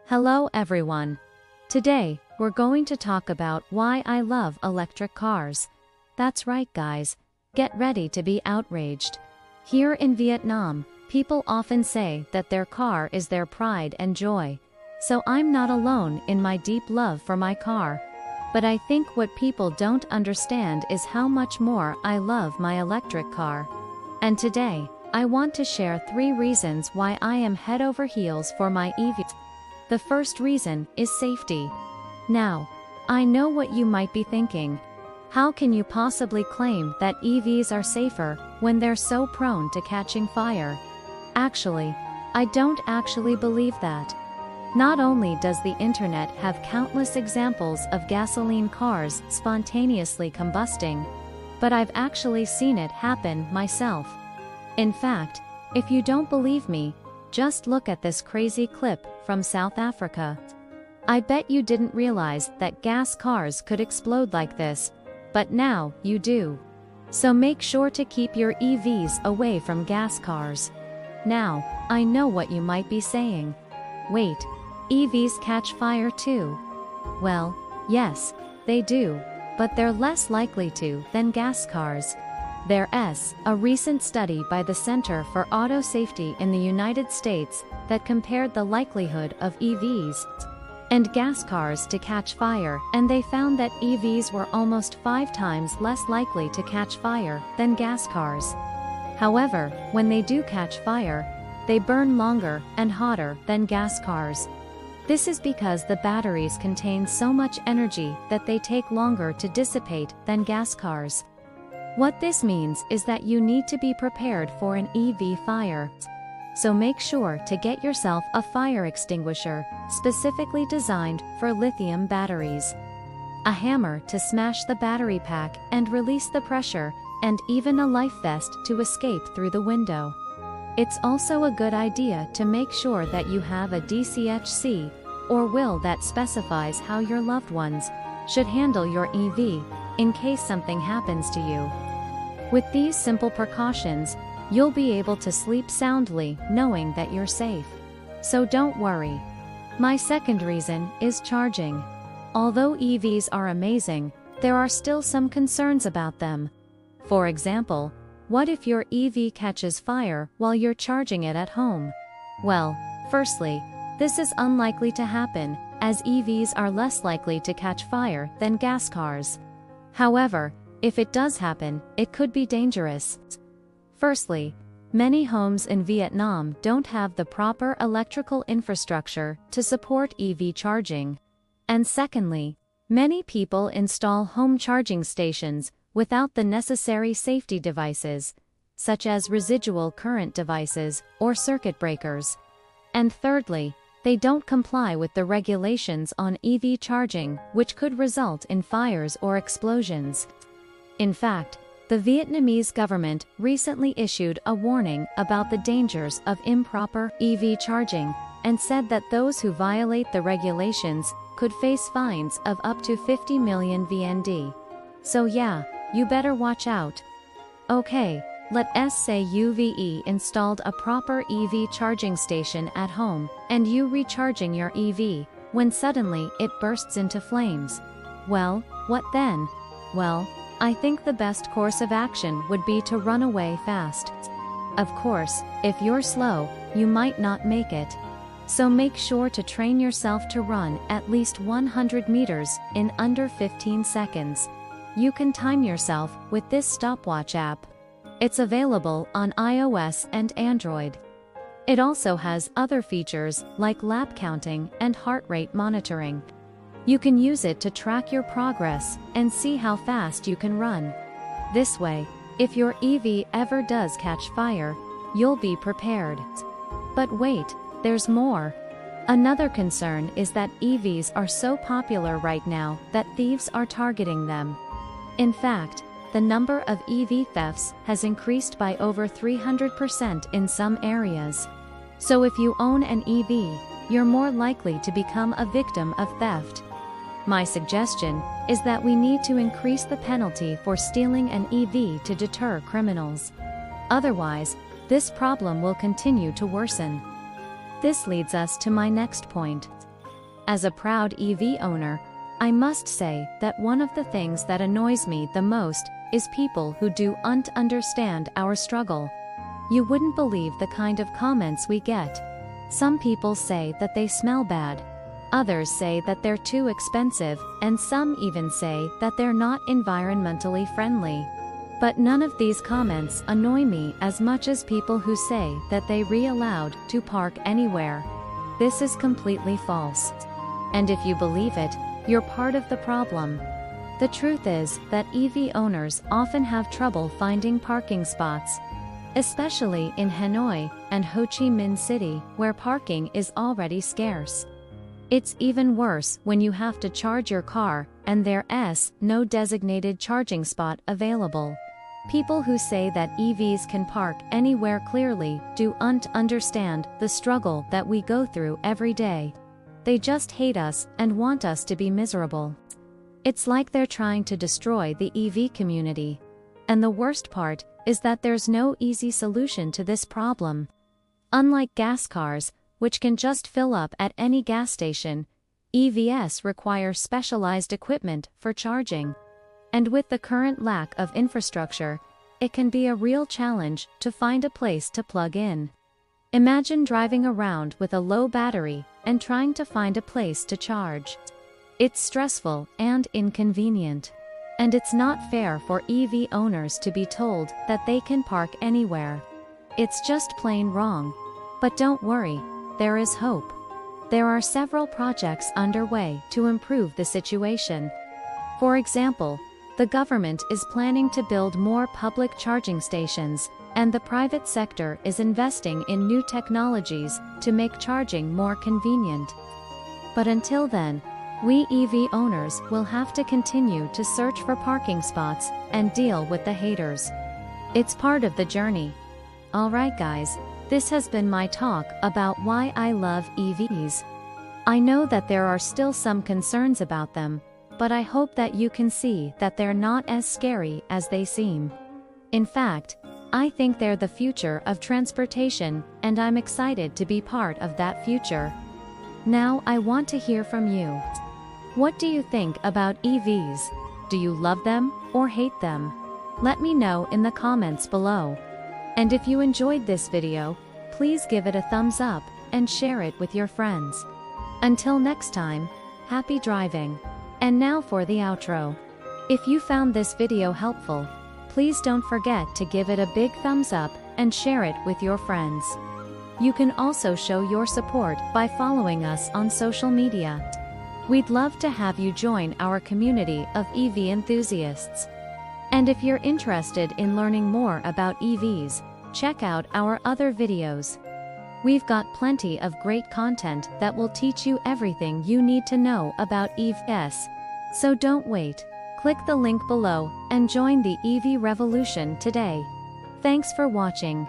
Hello everyone. Today, we're going to talk about why I love electric cars. That's right guys, get ready to be outraged. Here in Vietnam, people often say that their car is their pride and joy. So I'm not alone in my deep love for my car. But I think what people don't understand is how much more I love my electric car. And today, I want to share 3 reasons why I am head over heels for my EV. The first reason is safety. Now, I know what you might be thinking. How can you possibly claim that EVs are safer when they're so prone to catching fire? Actually, I don't actually believe that. Not only does the internet have countless examples of gasoline cars spontaneously combusting, but I've actually seen it happen myself. In fact, if you don't believe me, just look at this crazy clip from South Africa. I bet you didn't realize that gas cars could explode like this, but now you do. So make sure to keep your EVs away from gas cars. Now, I know what you might be saying. Wait, EVs catch fire too? Well, yes, they do, but they're less likely to than gas cars. There's a recent study by the Center for Auto Safety in the United States that compared the likelihood of EVs and gas cars to catch fire, and they found that EVs were almost 5 times less likely to catch fire than gas cars. However, when they do catch fire, they burn longer and hotter than gas cars. This is because the batteries contain so much energy that they take longer to dissipate than gas cars. What this means is that you need to be prepared for an EV fire. So make sure to get yourself a fire extinguisher, specifically designed for lithium batteries, a hammer to smash the battery pack and release the pressure, and even a life vest to escape through the window. It's also a good idea to make sure that you have a DCHC, or will that specifies how your loved ones should handle your EV, in case something happens to you. With these simple precautions, you'll be able to sleep soundly knowing that you're safe. So don't worry. My second reason is charging. Although EVs are amazing, there are still some concerns about them. For example, what if your EV catches fire while you're charging it at home? Well, firstly, this is unlikely to happen, as EVs are less likely to catch fire than gas cars. However, if it does happen, it could be dangerous. Firstly, many homes in Vietnam don't have the proper electrical infrastructure to support EV charging. And secondly, many people install home charging stations without the necessary safety devices, such as residual current devices or circuit breakers. And thirdly, they don't comply with the regulations on EV charging, which could result in fires or explosions. In fact, the Vietnamese government recently issued a warning about the dangers of improper EV charging, and said that those who violate the regulations could face fines of up to 50 million VND. So yeah, you better watch out. Okay, let's say you've installed a proper EV charging station at home, and you recharging your EV, when suddenly it bursts into flames. Well, what then? Well, I think the best course of action would be to run away fast. Of course, if you're slow, you might not make it. So make sure to train yourself to run at least 100 meters in under 15 seconds. You can time yourself with this stopwatch app. It's available on iOS and Android. It also has other features like lap counting and heart rate monitoring. You can use it to track your progress and see how fast you can run. This way, if your EV ever does catch fire, you'll be prepared. But wait, there's more. Another concern is that EVs are so popular right now that thieves are targeting them. In fact, the number of EV thefts has increased by over 300% in some areas. So if you own an EV, you're more likely to become a victim of theft. My suggestion is that we need to increase the penalty for stealing an EV to deter criminals. Otherwise, this problem will continue to worsen. This leads us to my next point. As a proud EV owner, I must say that one of the things that annoys me the most is people who don't understand our struggle. You wouldn't believe the kind of comments we get. Some people say that they smell bad. Others say that they're too expensive, and some even say that they're not environmentally friendly. But none of these comments annoy me as much as people who say that they're allowed to park anywhere. This is completely false. And if you believe it, you're part of the problem. The truth is that EV owners often have trouble finding parking spots, especially in Hanoi and Ho Chi Minh City, where parking is already scarce. It's even worse when you have to charge your car and there's no designated charging spot available. People who say that EVs can park anywhere clearly don't understand the struggle that we go through every day. They just hate us and want us to be miserable. It's like they're trying to destroy the EV community. And the worst part is that there's no easy solution to this problem. Unlike gas cars, which can just fill up at any gas station, EVs require specialized equipment for charging. And with the current lack of infrastructure, it can be a real challenge to find a place to plug in. Imagine driving around with a low battery and trying to find a place to charge. It's stressful and inconvenient. And it's not fair for EV owners to be told that they can park anywhere. It's just plain wrong. But don't worry, there is hope. There are several projects underway to improve the situation. For example, the government is planning to build more public charging stations, and the private sector is investing in new technologies to make charging more convenient. But until then, we EV owners will have to continue to search for parking spots and deal with the haters. It's part of the journey. Alright guys, this has been my talk about why I love EVs. I know that there are still some concerns about them, but I hope that you can see that they're not as scary as they seem. In fact, I think they're the future of transportation, and I'm excited to be part of that future. Now I want to hear from you. What do you think about EVs? Do you love them or hate them? Let me know in the comments below. And if you enjoyed this video, please give it a thumbs up and share it with your friends. Until next time, happy driving. And now for the outro. If you found this video helpful, please don't forget to give it a big thumbs up and share it with your friends. You can also show your support by following us on social media. We'd love to have you join our community of EV enthusiasts. And if you're interested in learning more about EVs, check out our other videos. We've got plenty of great content that will teach you everything you need to know about EVs. So don't wait. Click the link below and join the EV revolution today. Thanks for watching.